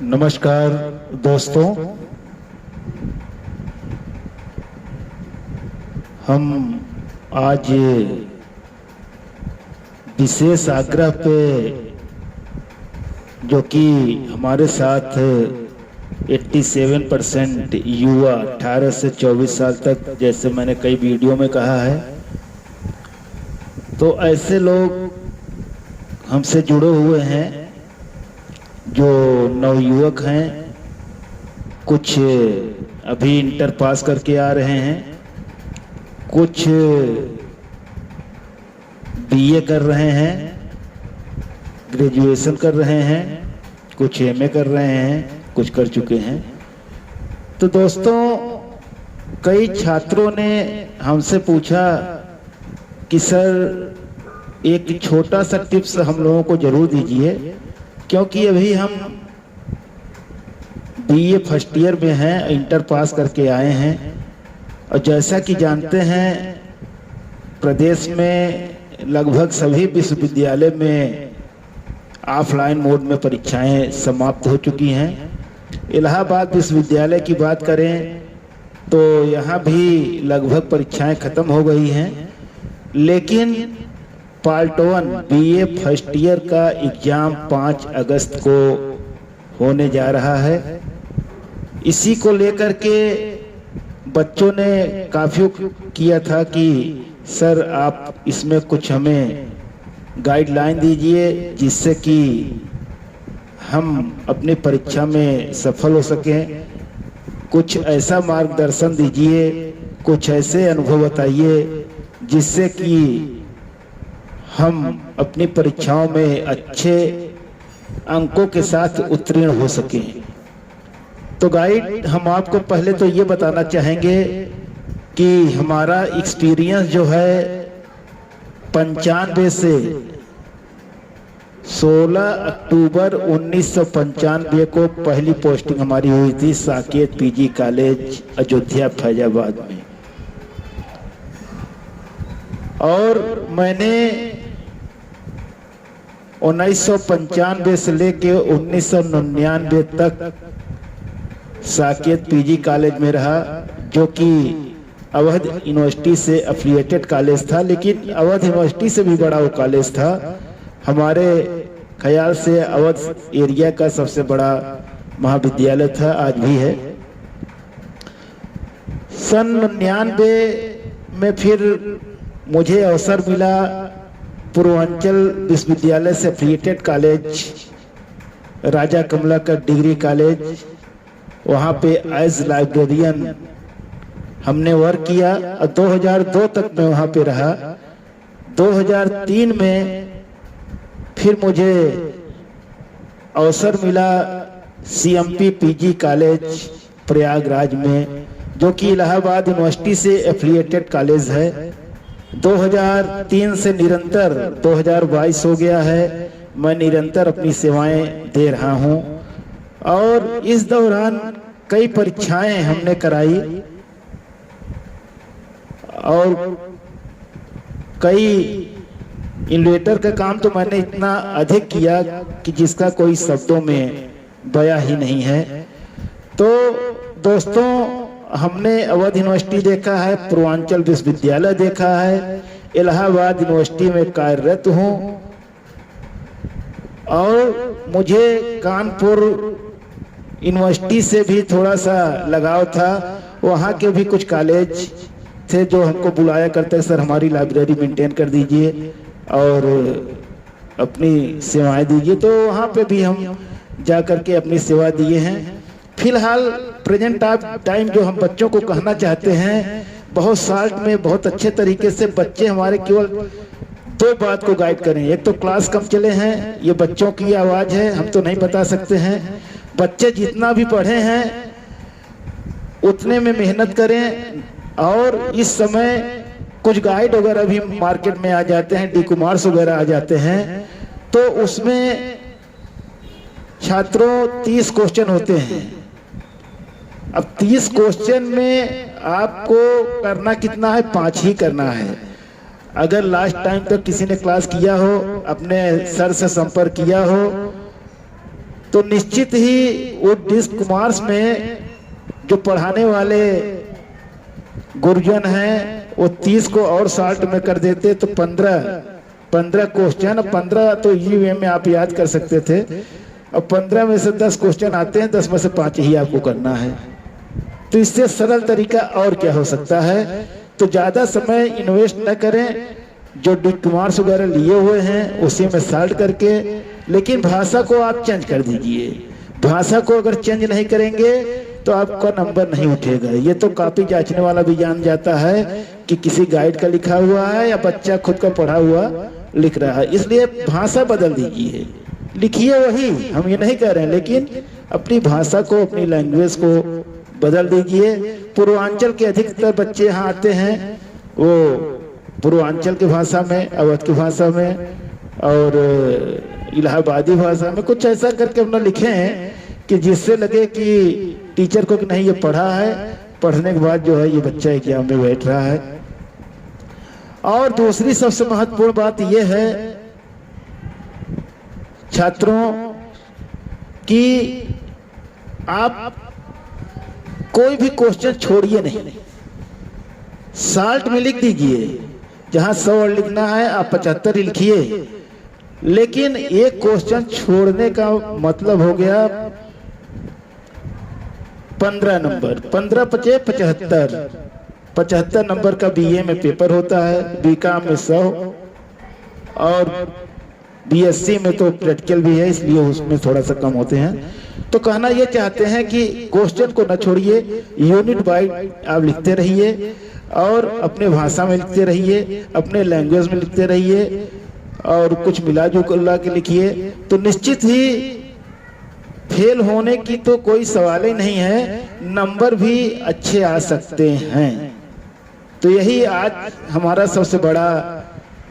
नमस्कार दोस्तों, हम आज विशेष आग्रह पे जो कि हमारे साथ 87% युवा 18 से 24 साल तक, जैसे मैंने कई वीडियो में कहा है, तो ऐसे लोग हमसे जुड़े हुए हैं जो नवयुवक हैं। कुछ अभी इंटर पास करके आ रहे हैं, कुछ बीए कर रहे हैं, ग्रेजुएशन कर रहे हैं, कुछ एमए कर रहे हैं, कुछ कर चुके हैं। तो दोस्तों, कई छात्रों ने हमसे पूछा कि सर एक छोटा सा टिप्स हम लोगों को जरूर दीजिए, क्योंकि अभी हम बीए फर्स्ट ईयर में हैं, इंटर पास करके आए हैं। और जैसा कि जानते हैं, प्रदेश में लगभग सभी विश्वविद्यालय में ऑफलाइन मोड में परीक्षाएं समाप्त हो चुकी हैं। इलाहाबाद विश्वविद्यालय की बात करें तो यहाँ भी लगभग परीक्षाएं खत्म हो गई हैं, लेकिन पार्ट 1 बीए फर्स्ट ईयर का एग्जाम 5 अगस्त को होने जा रहा है। इसी को लेकर के बच्चों ने काफी किया था कि सर आप इसमें कुछ हमें गाइडलाइन दीजिए जिससे कि हम अपनी परीक्षा में सफल हो सकें। कुछ ऐसा मार्गदर्शन दीजिए, कुछ ऐसे अनुभव बताइए जिससे कि हम अपनी परीक्षाओं में अच्छे अंकों के साथ उत्तीर्ण हो सकें। तो गाइड, हम आपको पहले तो ये बताना चाहेंगे कि हमारा एक्सपीरियंस जो है 95 से 16 अक्टूबर 1995 को पहली पोस्टिंग हमारी हुई थी साकेत पीजी कॉलेज अयोध्या फैजाबाद में। और मैंने 1995 से लेके 1999 तक साकेत पीजी कॉलेज में रहा, जो कि अवध यूनिवर्सिटी से एफिलिएटेड कॉलेज था, लेकिन अवध यूनिवर्सिटी से भी बड़ा वो कॉलेज था। हमारे ख्याल से अवध एरिया का सबसे बड़ा महाविद्यालय था, आज भी है। सन 99 में फिर मुझे अवसर मिला पूर्वांचल विश्वविद्यालय से एफिलिएटेड कॉलेज राजा कमलाकर डिग्री कॉलेज, वहाँ पे एज लाइब्रेरियन हमने वर्क किया और 2002 तक मैं वहाँ पे रहा। 2003 में फिर मुझे अवसर मिला सीएमपी पीजी कॉलेज प्रयागराज में, जो कि इलाहाबाद यूनिवर्सिटी से एफिलिएटेड कॉलेज है। 2003 से निरंतर 2022 हो गया है, मैं निरंतर अपनी सेवाएं दे रहा हूं। और इस दौरान कई परीक्षाएं हमने कराई और कई इन्वेटर का काम तो मैंने इतना अधिक किया कि जिसका कोई शब्दों में बयां ही नहीं है। तो दोस्तों, हमने अवध यूनिवर्सिटी देखा है, पूर्वांचल विश्वविद्यालय देखा है, इलाहाबाद यूनिवर्सिटी में कार्यरत हूँ और मुझे कानपुर यूनिवर्सिटी से भी थोड़ा सा लगाव था। वहाँ के भी कुछ कॉलेज थे जो हमको बुलाया करते, सर हमारी लाइब्रेरी मेंटेन कर दीजिए और अपनी सेवाएं दीजिए। तो वहाँ पे भी हम जा करके अपनी सेवा दिए हैं। फिलहाल प्रेजेंट टाइम जो हम बच्चों को कहना चाहते हैं, बहुत साल्ट में बहुत अच्छे तरीके से बच्चे हमारे केवल 2 बात को गाइड करें। एक तो क्लास कम चले हैं, ये बच्चों की आवाज है, हम तो नहीं बता सकते हैं। बच्चे जितना भी पढ़े हैं उतने में मेहनत करें। और इस समय कुछ गाइड वगैरह भी मार्केट में आ जाते हैं, डी कुमार्स वगैरह आ जाते हैं, तो उसमें छात्रों 30 क्वेश्चन होते हैं। अब 30 क्वेश्चन में आपको करना कितना है? 5 ही करना है। अगर लास्ट टाइम तक किसी ने क्लास किया हो, अपने सर से संपर्क किया हो, तो निश्चित ही वो डिस्क मार्क्स में जो पढ़ाने वाले गुरुजन हैं वो 30 को और 60 में कर देते तो 15 क्वेश्चन, 15 तो इजी में आप याद कर सकते थे। अब 15 में से 10 क्वेश्चन आते हैं, 10 में से 5 ही आपको करना है। तो इससे सरल तरीका और क्या हो सकता है। तो ज्यादा समय इन्वेस्ट न करें, जो डिक्मार्क्स वगैरह लिए हुए हैं उसी में सॉल्व करके, लेकिन भाषा को आप चेंज कर दीजिए। भाषा को अगर चेंज नहीं करेंगे तो आपका नंबर नहीं उठेगा। ये तो कॉपी जांचने वाला भी जान जाता है कि किसी गाइड का लिखा हुआ है या बच्चा खुद का पढ़ा हुआ लिख रहा है। इसलिए भाषा बदल दीजिए, लिखिए वही, हम ये नहीं कह रहे हैं, लेकिन अपनी भाषा को, अपनी लैंग्वेज को बदल दीजिए। पूर्वांचल के अधिकतर बच्चे यहाँ आते हैं, वो पूर्वांचल की भाषा में, अवध की भाषा में और इलाहाबादी भाषा में कुछ ऐसा करके अपना लिखे हैं कि जिससे लगे कि टीचर को कि नहीं ये पढ़ा है, पढ़ने के बाद जो है ये बच्चा एग्जाम में बैठ रहा है। और दूसरी सबसे महत्वपूर्ण बात यह है छात्रों की, आप कोई भी क्वेश्चन छोड़िए नहीं, साल्ट में लिख दीजिए। जहां 100 वर्ड लिखना है आप 75 लिखिए, लेकिन एक क्वेश्चन छोड़ने का मतलब हो गया 15 नंबर, 15 पचे 75 नंबर का बीए में पेपर होता है, बीकॉम में 100 और बीएससी में तो प्रैक्टिकल भी है, इसलिए उसमें थोड़ा सा कम होते हैं। तो कहना ये चाहते हैं कि क्वेश्चन को न छोड़िए, यूनिट बाय आप लिखते रहिए और अपने भाषा में लिखते रहिए, अपने लैंग्वेज में लिखते रहिए और कुछ मिला जुला के लिखिए। तो निश्चित ही फेल होने की तो कोई सवाल ही नहीं है, नंबर भी अच्छे आ सकते हैं। तो यही आज हमारा सबसे बड़ा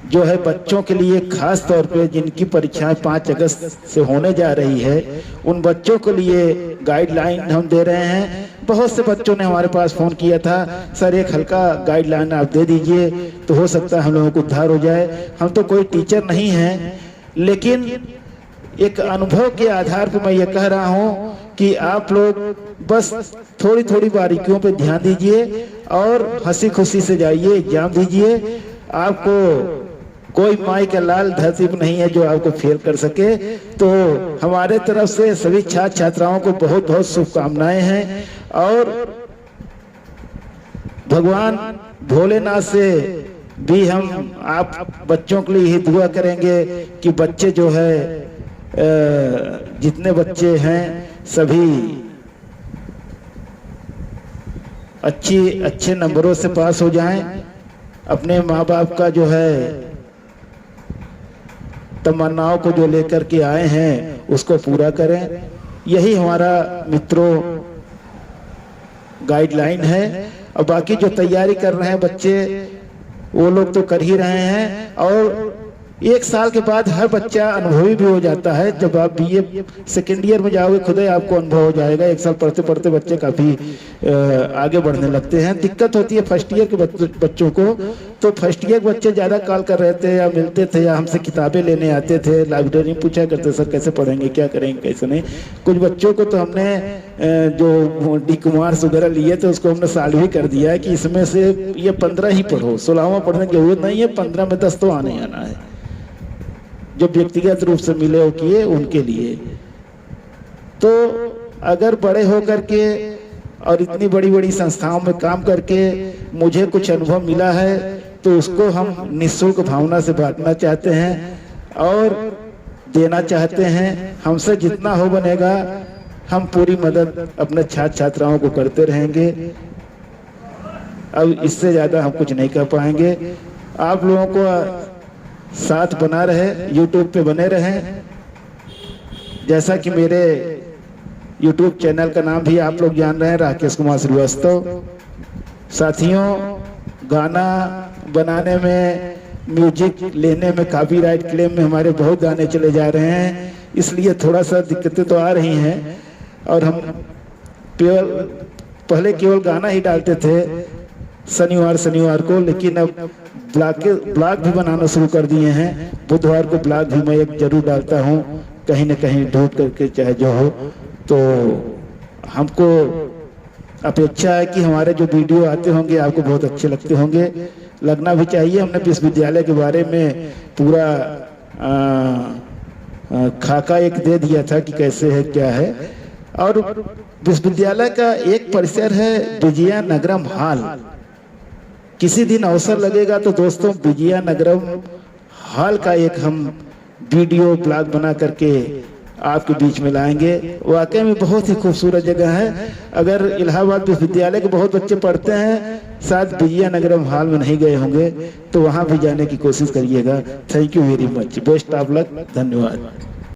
जो है बच्चों के लिए, खास तौर पे जिनकी परीक्षाएं 5 अगस्त से होने जा रही है, उन बच्चों के लिए गाइडलाइन हम दे रहे हैं। बहुत से बच्चों ने हमारे पास फोन किया था, सर एक हल्का गाइडलाइन आप दे दीजिए तो हो सकता है हम लोगों को उद्धार हो जाए। हम तो कोई टीचर नहीं हैं, लेकिन एक अनुभव के आधार पर मैं ये कह रहा हूँ कि आप लोग बस थोड़ी थोड़ी बारीकियों पे ध्यान दीजिए और हंसी खुशी से जाइए, एग्जाम दीजिए। आपको कोई माई का लाल धरती पर नहीं है जो आपको फेल कर सके। तो हमारे तरफ से सभी छात्र छात्राओं को बहुत बहुत शुभकामनाएं हैं और भगवान भोलेनाथ से भी हम आप बच्चों के लिए ही दुआ करेंगे कि बच्चे जो है जितने बच्चे हैं सभी अच्छे नंबरों से पास हो जाएं, अपने माँ बाप का जो है तमन्नाओं को जो लेकर के आए हैं उसको पूरा करें। यही हमारा मित्रों गाइडलाइन है। और बाकी जो तैयारी कर रहे हैं बच्चे वो लोग तो कर ही रहे हैं और 1 साल के बाद हर बच्चा अनुभवी भी हो जाता है। जब आप बीए सेकेंड ईयर में जाओगे खुद ही आपको अनुभव हो जाएगा। 1 साल पढ़ते पढ़ते बच्चे काफी आगे बढ़ने लगते हैं। दिक्कत होती है फर्स्ट ईयर के बच्चों को, तो फर्स्ट ईयर के बच्चे ज्यादा कॉल कर रहे थे या मिलते थे या हमसे किताबें लेने आते थे, लाइब्रेरी में पूछा करते सर कैसे पढ़ेंगे, क्या करेंगे, कैसे नहीं। कुछ बच्चों को तो हमने जो डिक्मार्क्स वगैरह लिए थे उसको हमने सॉल्व भी कर दिया है कि इसमें से ये 15 ही पढ़ो, 16वां पढ़ने की जरूरत नहीं है, 15 में 10 तो आने आना है। जो व्यक्तिगत रूप से मिले हो किए उनके लिए। तो अगर बड़े हो करके और इतनी बड़ी बड़ी संस्थाओं में काम करके मुझे कुछ अनुभव मिला है तो उसको हम निःशुल्क भावना से बांटना चाहते हैं और देना चाहते हैं। हमसे जितना हो बनेगा हम पूरी मदद अपने छात्र छात्राओं को करते रहेंगे। अब इससे ज्यादा हम कुछ नहीं कर पाएंगे। आप लोगों को साथ बना रहे, YouTube पे बने रहें। जैसा कि मेरे YouTube चैनल का नाम भी आप लोग जान रहे हैं, राकेश कुमार श्रीवास्तव। साथियों, गाना बनाने में, म्यूजिक लेने में, कॉपीराइट क्लेम में हमारे बहुत गाने चले जा रहे हैं, इसलिए थोड़ा सा दिक्कतें तो आ रही हैं। और हम पहले केवल गाना ही डालते थे शनिवार को, लेकिन अब ब्लॉग भी बनाना शुरू कर दिए हैं। बुधवार को ब्लॉग भी मैं एक जरूर डालता हूं कहीं न कहीं ढूंढ करके चाहे जो हो। तो हमको अपेक्षा है कि हमारे जो वीडियो आते होंगे आपको बहुत अच्छे लगते होंगे, लगना भी चाहिए। हमने विश्वविद्यालय के बारे में पूरा खाका एक दे दिया था कि कैसे है क्या है। और विश्वविद्यालय का एक परिसर है विजयनगरम हॉल। किसी दिन अवसर लगेगा तो दोस्तों विजयनगरम हॉल का एक हम वीडियो ब्लॉग बना करके आपके बीच में लाएंगे। वाकई में बहुत ही खूबसूरत जगह है। अगर इलाहाबाद विश्वविद्यालय के बहुत बच्चे पढ़ते हैं, शायद विजयनगरम हॉल में नहीं गए होंगे, तो वहां भी जाने की कोशिश करिएगा। Thank you very much, best of luck, धन्यवाद।